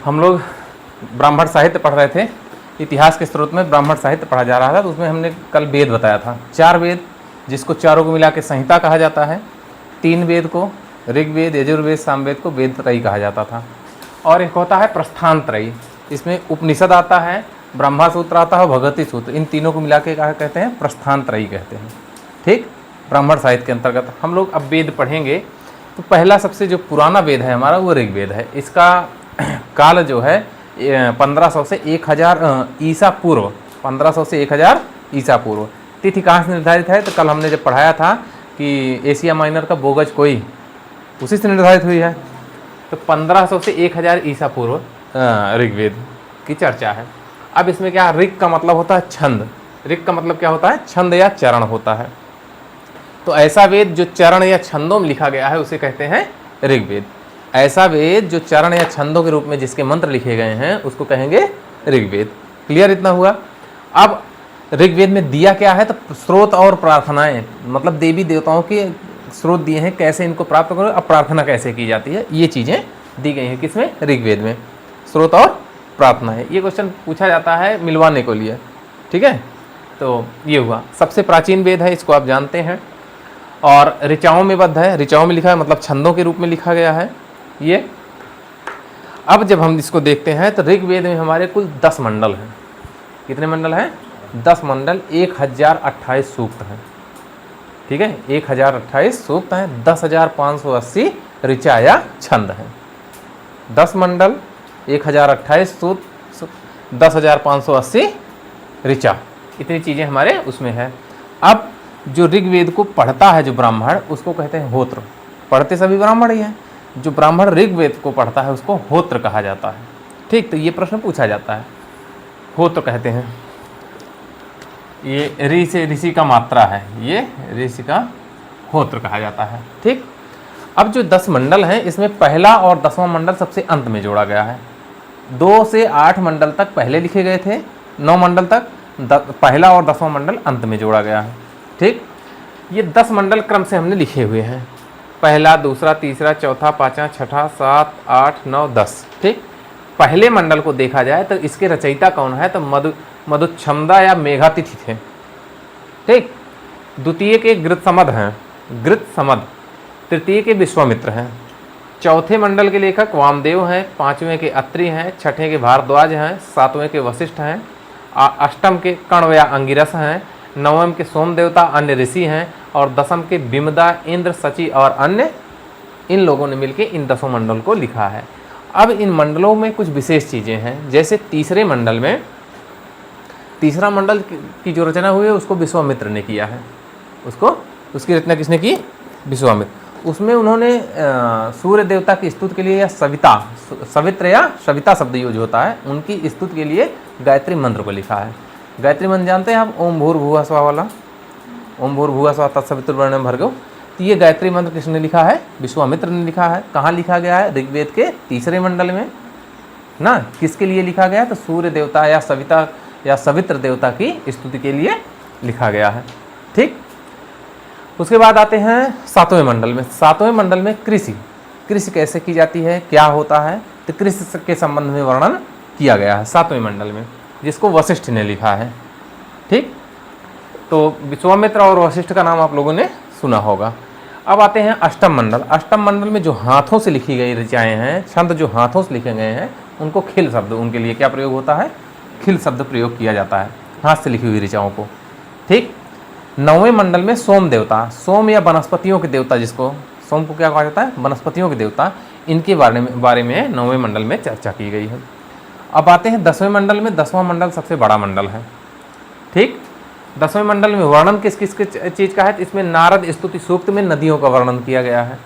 हम लोग ब्राह्मण साहित्य पढ़ रहे थे, इतिहास के स्रोत में ब्राह्मण साहित्य पढ़ा जा रहा था, तो उसमें हमने कल वेद बताया था, 4 वेद, जिसको चारों को मिला के संहिता कहा जाता है। 3 वेद को, ऋग्वेद, यजुर्वेद, सामवेद को वेद त्रयी कहा जाता था। और एक होता है प्रस्थान त्रयी, इसमें उपनिषद आता है, ब्रह्मा सूत्र आता है, भगवती सूत्र, इन तीनों को मिला के क्या कहते हैं, प्रस्थान त्रयी कहते हैं। ठीक, ब्राह्मण साहित्य के अंतर्गत हम लोग अब वेद पढ़ेंगे। तो पहला सबसे जो पुराना वेद है हमारा वो ऋग्वेद है। इसका काल जो है 1500 से 1000 ईसा पूर्व, 1500 से 1000 ईसा पूर्व। तिथि कहाँ से निर्धारित है, तो कल हमने जब पढ़ाया था कि एशिया माइनर का बोगज कोई उसी से निर्धारित हुई है। तो 1500 से 1000 ईसा पूर्व ऋग्वेद की चर्चा है। अब इसमें क्या, ऋग का मतलब होता है छंद, ऋग का मतलब क्या होता है, छंद या चरण होता है। तो ऐसा वेद जो चरण या छंदों में लिखा गया है उसे कहते हैं ऋग्वेद। ऐसा वेद जो चरण या छंदों के रूप में जिसके मंत्र लिखे गए हैं उसको कहेंगे ऋग्वेद। क्लियर इतना हुआ। अब ऋग्वेद में दिया क्या है, तो स्रोत और प्रार्थनाएं, मतलब देवी देवताओं के स्रोत दिए हैं, कैसे इनको प्राप्त करो, अब प्रार्थना कैसे की जाती है, ये चीज़ें दी गई हैं किसमें, ऋग्वेद में, स्रोत और प्रार्थनाएं। ये क्वेश्चन पूछा जाता है मिलवाने को लिए। ठीक है, तो ये हुआ सबसे प्राचीन वेद है, इसको आप जानते हैं। और ऋचाओं में बद्ध है, ऋचाओं में लिखा है मतलब छंदों के रूप में लिखा गया है ये। अब जब हम इसको देखते हैं तो ऋग्वेद में हमारे कुल 10 मंडल हैं। कितने मंडल हैं, 10 मंडल, 1028 सूक्त हैं। ठीक है, 1028 सूक्त हैं, 10,580 ऋचा या छंद हैं। 10 मंडल, 1028 सूक्त, 10,580 ऋचा, इतनी चीज़ें हमारे उसमें है। अब जो ऋग्वेद को पढ़ता है जो ब्राह्मण, उसको कहते हैं होत्र। पढ़ते सभी ब्राह्मण ही हैं, जो ब्राह्मण ऋग्वेद को पढ़ता है उसको होत्र कहा जाता है। ठीक, तो ये प्रश्न पूछा जाता है, होत्र कहते हैं। ये ऋ से ऋषि का मात्रा है, ये ऋषि का होत्र कहा जाता है। ठीक, अब जो 10 मंडल हैं इसमें पहला और 10वां मंडल सबसे अंत में जोड़ा गया है। 2 से 8 मंडल तक पहले लिखे गए थे, 9 मंडल तक पहला और 10वां मंडल अंत में जोड़ा गया है। ठीक, ये 10 मंडल क्रम से हमने लिखे हुए हैं, पहला, दूसरा, तीसरा, चौथा, पांचवा, छठा, 7, 8, 9, 10। ठीक, पहले मंडल को देखा जाए तो इसके रचयिता कौन है, तो मधुच्छंदा या मेघातिथि थे। ठीक, द्वितीय के गृत्समद हैं, गृत्समद। तृतीय के विश्वामित्र हैं। चौथे मंडल के लेखक वामदेव हैं, 5वें के अत्रि हैं, 6ठे के भारद्वाज हैं, 7वें के वशिष्ठ हैं, 8म के कण्व या अंगिरस हैं, 9वें के सोम देवता अन्य ऋषि हैं, और 10म के बिमदा, इंद्र, सची और अन्य, इन लोगों ने मिलकर इन 10 मंडल को लिखा है। अब इन मंडलों में कुछ विशेष चीज़ें हैं, जैसे तीसरे मंडल में, तीसरा मंडल की जो रचना हुई है उसको विश्वामित्र ने किया है। उसकी रचना किसने की, विश्वामित्र। उसमें उन्होंने सूर्य देवता की स्तुति के लिए या सवित्र या सविता शब्द यूज होता है, उनकी स्तुति के लिए गायत्री मंत्र को लिखा है। गायत्री मंत्र जानते हैं आप, ओम भूर्भुवः स्वः वाला, ओम भूर्भुवः स्वः तत्सवितुर्वरेण्यं भर्गो। तो ये गायत्री मंत्र किसने लिखा है, विश्वामित्र ने लिखा है। कहाँ लिखा गया है, ऋग्वेद के तीसरे मंडल में ना। किसके लिए लिखा गया है, तो सूर्य देवता या सविता या सवित्र देवता की स्तुति के लिए लिखा गया है। ठीक, उसके बाद आते हैं 7वें मंडल में। 7वें मंडल में कृषि, कृषि कैसे की जाती है, क्या होता है, तो कृषि के संबंध में वर्णन किया गया है 7वें मंडल में, जिसको वशिष्ठ ने लिखा है। ठीक, तो विश्वामित्र और वशिष्ठ का नाम आप लोगों ने सुना होगा। अब आते हैं 8म मंडल। 8म मंडल में जो हाथों से लिखी गई ऋचाएँ हैं, छंद जो हाथों से लिखे गए हैं, उनको खिल शब्द, उनके लिए क्या प्रयोग होता है, खिल शब्द प्रयोग किया जाता है हाथ से लिखी हुई ऋचाओं को। ठीक, 9वें मंडल में सोम देवता, सोम या वनस्पतियों के देवता, जिसको सोम को क्या कहा जाता है, वनस्पतियों के देवता, इनके बारे में 9वें मंडल में चर्चा की गई है। अब आते हैं 10वें मंडल में। 10वां मंडल सबसे बड़ा मंडल है। ठीक, 10वें मंडल में वर्णन किस किस चीज़ का है, इसमें नारद स्तुति सूक्त में नदियों का वर्णन किया गया है।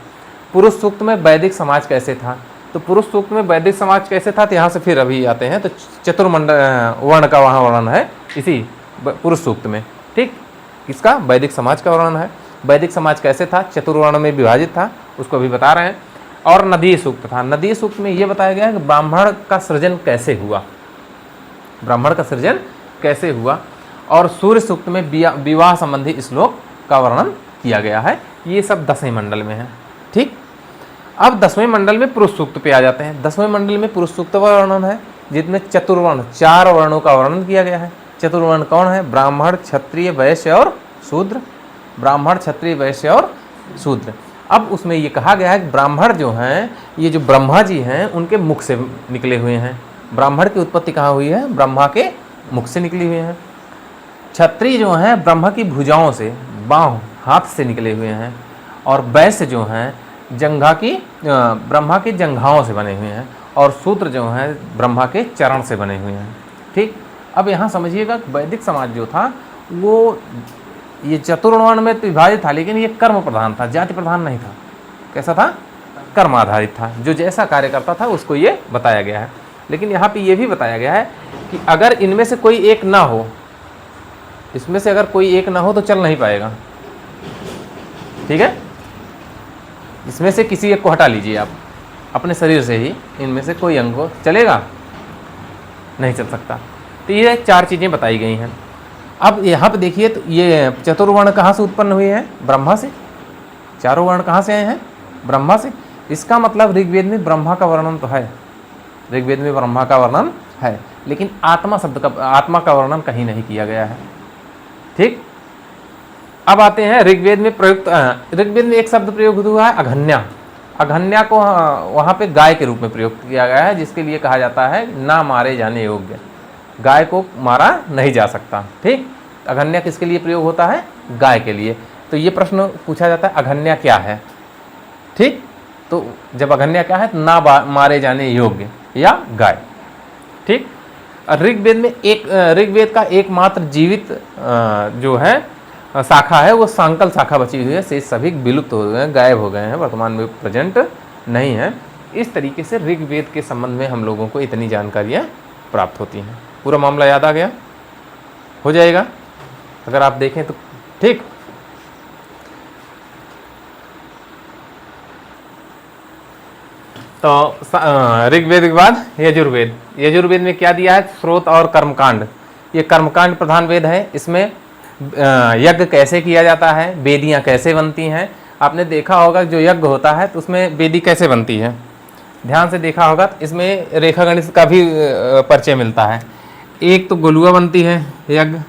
पुरुष सूक्त में वैदिक समाज कैसे था, तो पुरुष सूक्त में वैदिक समाज कैसे था, तो यहाँ से फिर अभी आते हैं, तो चतुर्मंडल वर्ण का वहाँ वर्णन है इसी पुरुष सूक्त में। ठीक, किसका, वैदिक समाज का वर्णन है। वैदिक समाज कैसे था, चतुर्वर्ण में विभाजित था, उसको अभी बता रहे हैं। और नदीय सूक्त था। नदीय सूक्त में ये बताया गया है कि ब्राह्मण का सृजन कैसे हुआ, ब्राह्मण का सृजन कैसे हुआ। और सूर्य सूक्त में विवाह संबंधी श्लोक का वर्णन किया गया है। ये सब 10वें मंडल में है। ठीक, अब 10वें मंडल में पुरुष सूक्त पे आ जाते हैं। 10वें मंडल में पुरुष सूक्त वर्णन है जिसमें चतुर्वर्ण 4 वर्णों का वर्णन किया गया है। चतुर्वर्ण कौन है? ब्राह्मण, क्षत्रिय, वैश्य और शूद्र। ब्राह्मण, क्षत्रिय, वैश्य और शूद्र। अब उसमें ये कहा गया है कि ब्राह्मण जो हैं, ये जो ब्रह्मा जी हैं उनके मुख से निकले हुए हैं। ब्राह्मण की उत्पत्ति कहाँ हुई है? ब्रह्मा के मुख से निकली हुई है। क्षत्रिय जो हैं ब्रह्मा की भुजाओं से, बाँह, हाथ से निकले हुए हैं। और वैश्य जो हैं जंघा की ब्रह्मा की जंघाओं से बने हुए हैं। और शूद्र जो हैं ब्रह्मा के चरण से बने हुए हैं। ठीक, अब यहाँ समझिएगा वैदिक समाज जो था वो ये चतुर्वर्ण में तो विभाजित था, लेकिन ये कर्म प्रधान था, जाति प्रधान नहीं था। कैसा था? कर्म आधारित था। जो जैसा कार्य करता था उसको ये बताया गया है। लेकिन यहाँ पे ये भी बताया गया है कि अगर इनमें से कोई एक ना हो, इसमें से अगर कोई एक ना हो तो चल नहीं पाएगा। ठीक है, इसमें से किसी एक को हटा लीजिए आप अपने शरीर से ही, इनमें से कोई अंग को, चलेगा? नहीं चल सकता। तो ये 4 चीज़ें बताई गई हैं। अब यहाँ पे देखिए तो ये चतुर्वर्ण कहाँ से उत्पन्न हुए हैं? ब्रह्मा से। चारों वर्ण कहाँ से आए हैं? ब्रह्मा से। इसका मतलब ऋग्वेद में ब्रह्मा का वर्णन तो है, ऋग्वेद में ब्रह्मा का वर्णन है, लेकिन आत्मा शब्द का, आत्मा का वर्णन कहीं नहीं किया गया है। ठीक, अब आते हैं ऋग्वेद में प्रयुक्त, ऋग्वेद में एक शब्द प्रयोग हुआ है अघन्या। अघन्या को वहाँ पे गाय के रूप में प्रयोग किया गया है, जिसके लिए कहा जाता है ना मारे जाने योग्य, गाय को मारा नहीं जा सकता। ठीक, अघन्या किसके लिए प्रयोग होता है? गाय के लिए। तो ये प्रश्न पूछा जाता है अघन्या क्या है? ठीक, तो जब अघन्या क्या है? ना मारे जाने योग्य या गाय। ठीक, ऋग्वेद में ऋग्वेद का एकमात्र जीवित जो है शाखा है वो सांकल शाखा बची हुई है, शेष सभी विलुप्त हो गए हैं, गायब हो गए हैं, वर्तमान में प्रेजेंट नहीं है। इस तरीके से ऋग्वेद के संबंध में हम लोगों को इतनी जानकारियाँ प्राप्त होती हैं। पूरा मामला याद आ गया? हो जाएगा अगर आप देखें तो। ठीक, तो ऋग्वेद के बाद यजुर्वेद। यजुर्वेद में क्या दिया है? स्रोत और कर्मकांड। ये कर्मकांड प्रधान वेद है। इसमें यज्ञ कैसे किया जाता है, वेदियाँ कैसे बनती हैं। आपने देखा होगा जो यज्ञ होता है तो उसमें वेदी कैसे बनती है, ध्यान से देखा होगा। तो इसमें रेखा गणित का भी परिचय मिलता है। एक तो गोलुआ बनती है यज्ञ,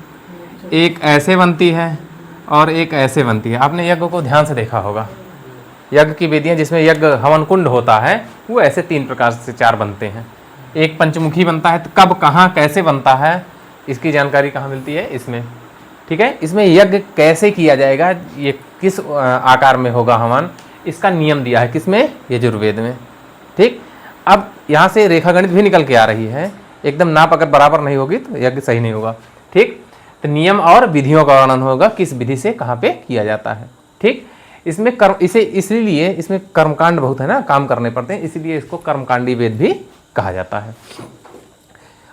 एक ऐसे बनती है और एक ऐसे बनती है। आपने यज्ञ को ध्यान से देखा होगा, यज्ञ की वेदियाँ जिसमें यज्ञ हवन कुंड होता है वो ऐसे 3 प्रकार से 4 बनते हैं। एक पंचमुखी बनता है, तो कब कहाँ कैसे बनता है इसकी जानकारी कहाँ मिलती है? इसमें। ठीक है, इसमें यज्ञ कैसे किया जाएगा, ये किस आकार में होगा हवन, इसका नियम दिया है किसमें? यजुर्वेद में। ठीक, अब यहाँ से रेखा गणित भी निकल के आ रही है। एकदम नाप अगर बराबर नहीं होगी तो यज्ञ सही नहीं होगा। ठीक, तो नियम और विधियों का वर्णन होगा, किस विधि से कहाँ पे किया जाता है। ठीक, इसमें कर्म, इसे इसलिए इसमें कर्मकांड बहुत है ना, काम करने पड़ते हैं, इसीलिए इसको कर्मकांडी वेद भी कहा जाता है।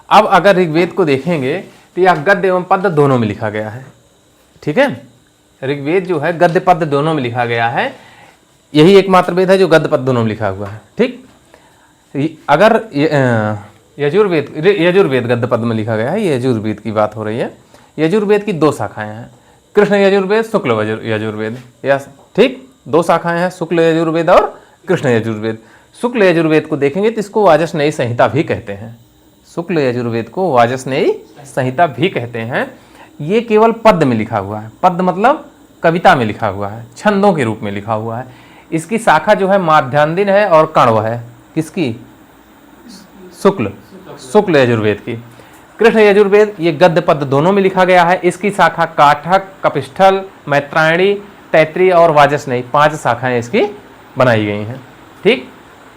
अब अगर ऋग्वेद को देखेंगे तो यह गद्य एवं पद्य दोनों में लिखा गया है। ठीक है, ऋग्वेद जो है गद्य पद्य दोनों में लिखा गया है। यही एकमात्र वेद है जो गद्य पद्य दोनों में लिखा हुआ है। ठीक, अगर यजुर्वेद गद्य पद्य में लिखा गया है, ये यजुर्वेद की बात हो रही है। यजुर्वेद की 2 शाखाएं हैं, कृष्ण यजुर्वेद, शुक्ल यजुर्वेद। यस, ठीक, 2 शाखाएं हैं, शुक्ल यजुर्वेद और कृष्ण यजुर्वेद। शुक्ल यजुर्वेद को देखेंगे तो इसको वाजस्नेयी संहिता भी कहते हैं। शुक्ल यजुर्वेद को वाजस्नेयी संहिता भी कहते हैं। ये केवल पद्य में लिखा हुआ है, पद्य मतलब कविता में लिखा हुआ है, छंदों के रूप में लिखा हुआ है। इसकी शाखा जो है माध्यान्दिन है और कण्व है। किसकी? शुक्ल यजुर्वेद की। कृष्ण यजुर्वेद ये गद्य पद्य दोनों में लिखा गया है। इसकी शाखा काठक, कपिष्ठल, मैत्रायणी, तैत्रीय और वाजस्नेयी 5 शाखाएं इसकी बनाई गई हैं। ठीक,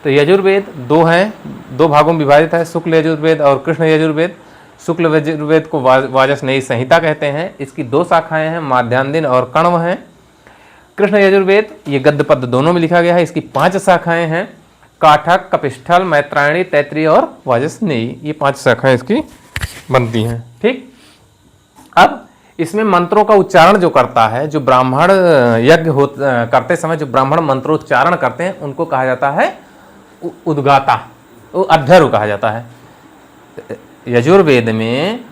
तो यजुर्वेद 2 हैं, 2 भागों में विभाजित है, शुक्ल यजुर्वेद और कृष्ण यजुर्वेद। शुक्ल यजुर्वेद को वाजस्नेयी संहिता कहते हैं। इसकी 2 शाखाएं हैं, माध्यान्दिन और कण्व हैं। कृष्ण यजुर्वेद ये गद्य पद्य दोनों में लिखा गया है। इसकी 5 शाखाएं हैं, काठक, कपिष्ठल, मैत्रायणी, तैत्रीय और वाजस्नेयी, ये 5 शाखाएं इसकी बनती हैं। ठीक, अब इसमें मंत्रों का उच्चारण जो करता है, जो ब्राह्मण यज्ञ करते समय जो ब्राह्मण मंत्रोच्चारण करते हैं उनको कहा जाता है उद्गाता, वो अध्वर्यु कहा जाता है। यजुर्वेद में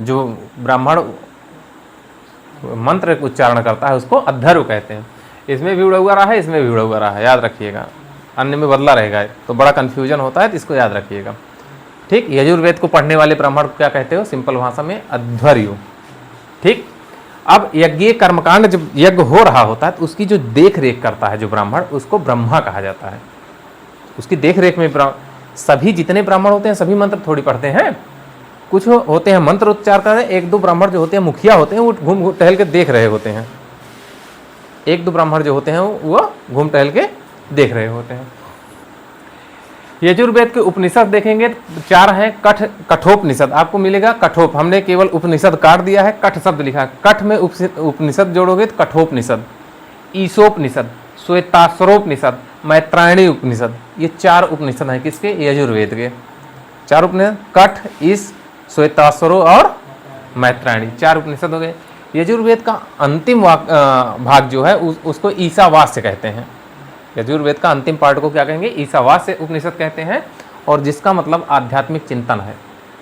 जो ब्राह्मण मंत्र उच्चारण करता है उसको अध्वर्यु कहते हैं। इसमें भी उड़ा हुआ रहा है, इसमें भी उड़ा हुआ रहा है, याद रखिएगा। अन्य में बदला रहेगा, तो बड़ा कन्फ्यूजन होता है, तो इसको याद रखिएगा। ठीक, यजुर्वेद को पढ़ने वाले ब्राह्मण को क्या कहते हो, सिंपल भाषा में अध्वर्यु। ठीक, अब यज्ञ कर्मकांड जब यज्ञ हो रहा होता है तो उसकी जो देख रेख करता है जो ब्राह्मण, उसको ब्रह्मा कहा जाता है। उसकी देख रेख में सभी जितने ब्राह्मण होते हैं सभी मंत्र थोड़ी पढ़ते हैं, कुछ होते हैं मंत्र उच्चार कर रहे, एक दो ब्राह्मण जो होते हैं मुखिया होते हैं वो घूम टहल के देख रहे होते हैं, एक दो ब्राह्मण जो होते हैं वो घूम टहल के देख रहे होते हैं। यजुर्वेद के उपनिषद देखेंगे 4 हैं। कठोपनिषद आपको मिलेगा, कठोप, हमने केवल उपनिषद काट दिया है, कठ शब्द लिखा है, कठ में उपनिषद जोड़ोगे तो कठोपनिषद, ईशोपनिषद, श्वेताश्वरोपनिषद, मैत्रायणी उपनिषद, ये 4 उपनिषद हैं किसके, यजुर्वेद के। 4 उपनिषद, कठ, ईश, श्वेताश्वरो और मैत्रायणी, 4 उपनिषद हो गए। यजुर्वेद का अंतिम भाग जो है उसको ईशावास्य कहते हैं। यजुर्वेद का अंतिम पार्ट को क्या कहेंगे, ईशावास्य उपनिषद कहते हैं, और जिसका मतलब आध्यात्मिक चिंतन है।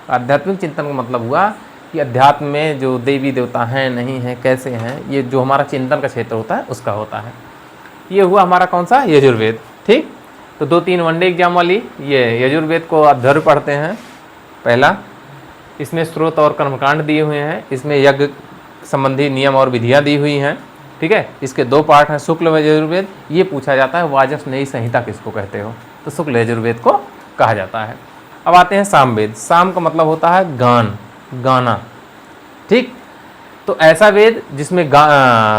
आध्यात्मिक चिंतन का मतलब हुआ कि अध्यात्म में जो देवी देवता हैं नहीं हैं कैसे हैं, ये जो हमारा चिंतन का क्षेत्र होता है उसका होता है। ये हुआ हमारा कौन सा, यजुर्वेद। ठीक, तो 2-3 वनडे एग्जाम वाली ये यजुर्वेद को अध्वर्य पढ़ते हैं। पहला, इसमें स्रोत और कर्मकांड दिए हुए हैं, इसमें यज्ञ संबंधी नियम और विधियाँ दी हुई हैं। ठीक है, इसके 2 पार्ट हैं, शुक्ल व यजुर्वेद। ये पूछा जाता है वाजस्नेयी संहिता किसको कहते हो, तो शुक्ल यजुर्वेद को कहा जाता है। अब आते हैं सामवेद। साम का मतलब होता है गान, गाना। ठीक, तो ऐसा वेद जिसमें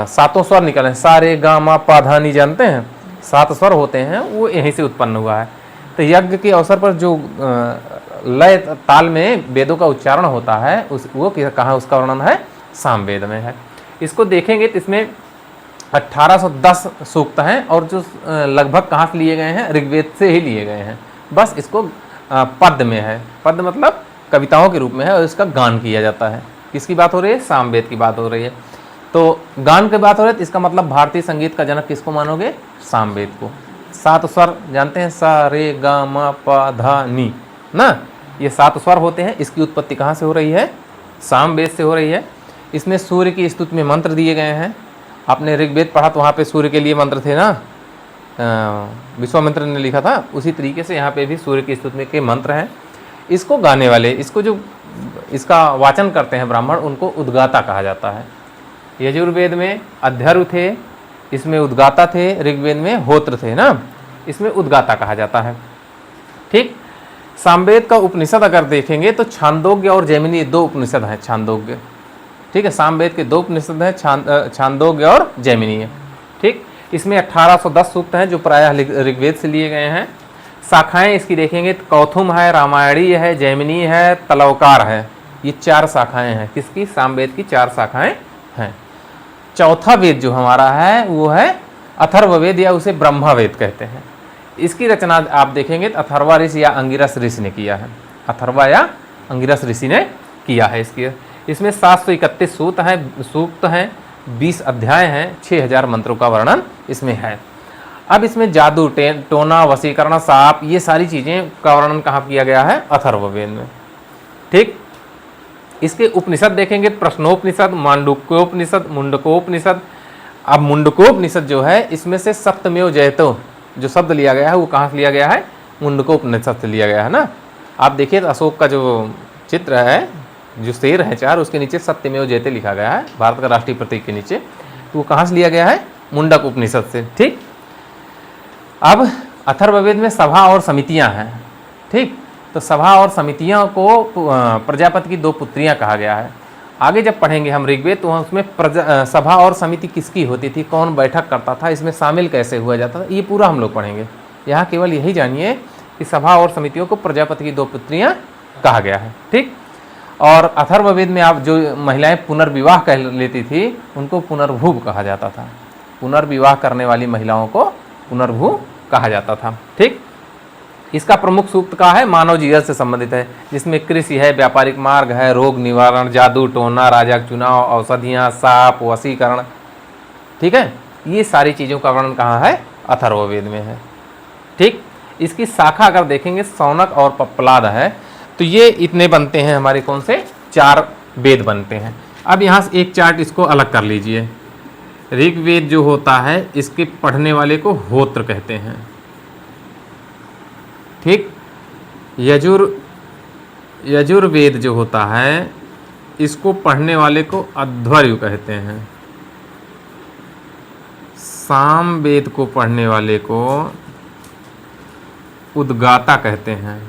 7 स्वर निकले, सारे गा मा पा धा नी, जानते हैं 7 स्वर होते हैं, वो यहीं से उत्पन्न हुआ है। तो यज्ञ के अवसर पर जो लय ताल में वेदों का उच्चारण होता है वो कहाँ उसका वर्णन है, सामवेद में है। इसको देखेंगे तो इसमें 1810 सूक्त हैं, और जो लगभग कहाँ से लिए गए हैं, ऋग्वेद से ही लिए गए हैं। बस इसको पद्य में है, पद्य मतलब कविताओं के रूप में है, और इसका गान किया जाता है। किसकी बात हो रही है, सामवेद की बात हो रही है। तो गान की बात हो रही है तो इसका मतलब भारतीय संगीत का जनक किसको मानोगे, सामवेद को। 7 स्वर जानते हैं, सा रे गा मा पा धा नी ना, ये 7 स्वर होते हैं। इसकी उत्पत्ति कहाँ से हो रही है, सामवेद से हो रही है। इसमें सूर्य की स्तुति में मंत्र दिए गए हैं। आपने ऋग्वेद पढ़ा तो वहाँ पे सूर्य के लिए मंत्र थे ना, विश्वामित्र ने लिखा था, उसी तरीके से यहाँ पे भी सूर्य की स्तुति के मंत्र हैं। इसको गाने वाले, इसको जो इसका वाचन करते हैं ब्राह्मण, उनको उद्गाता कहा जाता है। यजुर्वेद में अध्वर्यु थे, इसमें उद्गाता थे, ऋग्वेद में होत्र थे ना, इसमें उद्गाता कहा जाता है। ठीक, सामवेद का उपनिषद अगर देखेंगे तो छांदोग्य और जैमिनी 2 उपनिषद हैं। छांदोग्य, ठीक है, सामवेद के 2 उपनिषद हैं, छांदोग्य और जैमिनी है। ठीक, इसमें 1810 सूक्त हैं जो प्रायः ऋग्वेद से लिए गए हैं। शाखाएं इसकी देखेंगे तो कौथुम है, रामायणी है, जैमिनी है, तलवकार है। ये 4 शाखाएं हैं किसकी, सामवेद की 4 शाखाएं हैं। चौथा वेद जो हमारा है वो है अथर्ववेद, या उसे ब्रह्मवेद कहते हैं। इसकी रचना आप देखेंगे तो अथर्वा ऋषि या अंगिरस ऋषि ने किया है। अथर्वा या अंगिरस ऋषि ने किया है इसकी। इसमें 731 सूक्त हैं, 20 अध्याय हैं, 6000 मंत्रों का वर्णन इसमें है। अब इसमें जादू, टोना, वशीकरण, साप, ये सारी चीज़ें का वर्णन कहाँ किया गया है, अथर्ववेद में। ठीक, इसके उपनिषद देखेंगे, प्रश्नोपनिषद, मांडुक्योपनिषद, मुंडकोपनिषद। अब मुंडकोपनिषद जो है इसमें से सप्तमेव जयतो जो शब्द लिया गया है वो कहाँ से लिया गया है, मुंडकोपनिषद से लिया गया है ना। आप देखिए तो अशोक का जो चित्र है, जो शेर है 4, उसके नीचे सत्यमेव जयते लिखा गया है, भारत का राष्ट्रीय प्रतीक के नीचे, तो वो कहाँ से लिया गया है, मुंडक उपनिषद से। ठीक, अब अथर्ववेद में सभा और समितियां हैं। ठीक, तो सभा और समितियों को प्रजापति की 2 पुत्रियां कहा गया है। आगे जब पढ़ेंगे हम ऋग्वेद तो उसमें सभा और समिति किसकी होती थी, कौन बैठक करता था, इसमें शामिल कैसे हुआ जाता था, ये पूरा हम लोग पढ़ेंगे। यहाँ केवल यही जानिए कि सभा और समितियों को प्रजापति की 2 पुत्रियां कहा गया है। ठीक, और अथर्ववेद में आप जो महिलाएं पुनर्विवाह कह लेती थी उनको पुनर्भू कहा जाता था। पुनर्विवाह करने वाली महिलाओं को पुनर्भू कहा जाता था। ठीक, इसका प्रमुख सूक्त का है मानव जीवन से संबंधित है, जिसमें कृषि है, व्यापारिक मार्ग है, रोग निवारण, जादू टोना, राजा का चुनाव, औषधियाँ, साप, वशीकरण। ठीक है, ये सारी चीज़ों का वर्णन कहाँ है, अथर्ववेद में है। ठीक, इसकी शाखा अगर देखेंगे शौनक और पप्पलाद है, तो ये इतने बनते हैं हमारे कौन से, 4 वेद बनते हैं। अब यहाँ से एक चार्ट इसको अलग कर लीजिए। ऋग्वेद जो होता है इसके पढ़ने वाले को होत्र कहते हैं। ठीक। यजुर्वेद जो होता है इसको पढ़ने वाले को अध्वर्यु कहते हैं। सामवेद को पढ़ने वाले को उद्गाता कहते हैं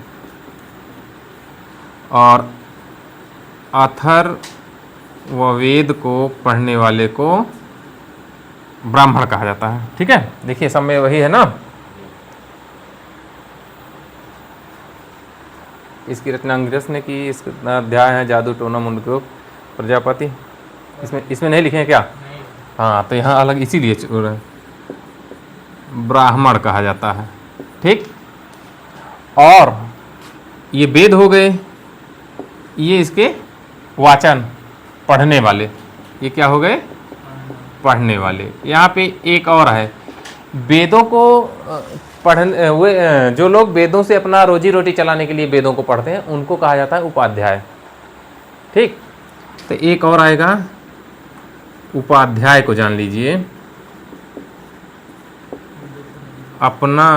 और अथर्ववेद को पढ़ने वाले को ब्राह्मण कहा जाता है। ठीक है, देखिए सब में वही है ना। इसकी रचना अंगिरस ने की। इसका अध्याय है जादू टोना मुंडकोप प्रजापति। इसमें नहीं लिखे हैं क्या? हाँ, तो यहाँ अलग इसीलिए ब्राह्मण कहा जाता है। ठीक, और ये वेद हो गए, ये इसके वाचन पढ़ने वाले, ये क्या हो गए? पढ़ने वाले। यहाँ पे एक और है, वेदों को पढ़ने जो लोग वेदों से अपना रोजी रोटी चलाने के लिए वेदों को पढ़ते हैं उनको कहा जाता है उपाध्याय। ठीक, तो एक और आएगा उपाध्याय को जान लीजिए। अपना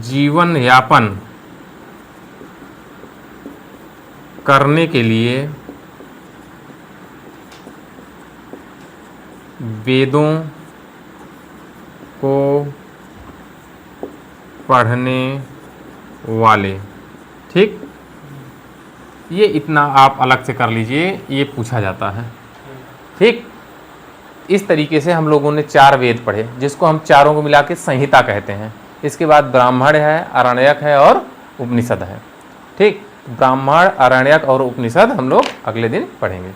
जीवन यापन करने के लिए वेदों को पढ़ने वाले। ठीक, ये इतना आप अलग से कर लीजिए, ये पूछा जाता है। ठीक, इस तरीके से हम लोगों ने 4 वेद पढ़े जिसको हम चारों को मिला के संहिता कहते हैं। इसके बाद ब्राह्मण है, आरण्यक है और उपनिषद है। ठीक, ब्राह्मण, आरण्यक और उपनिषद हम लोग अगले दिन पढ़ेंगे।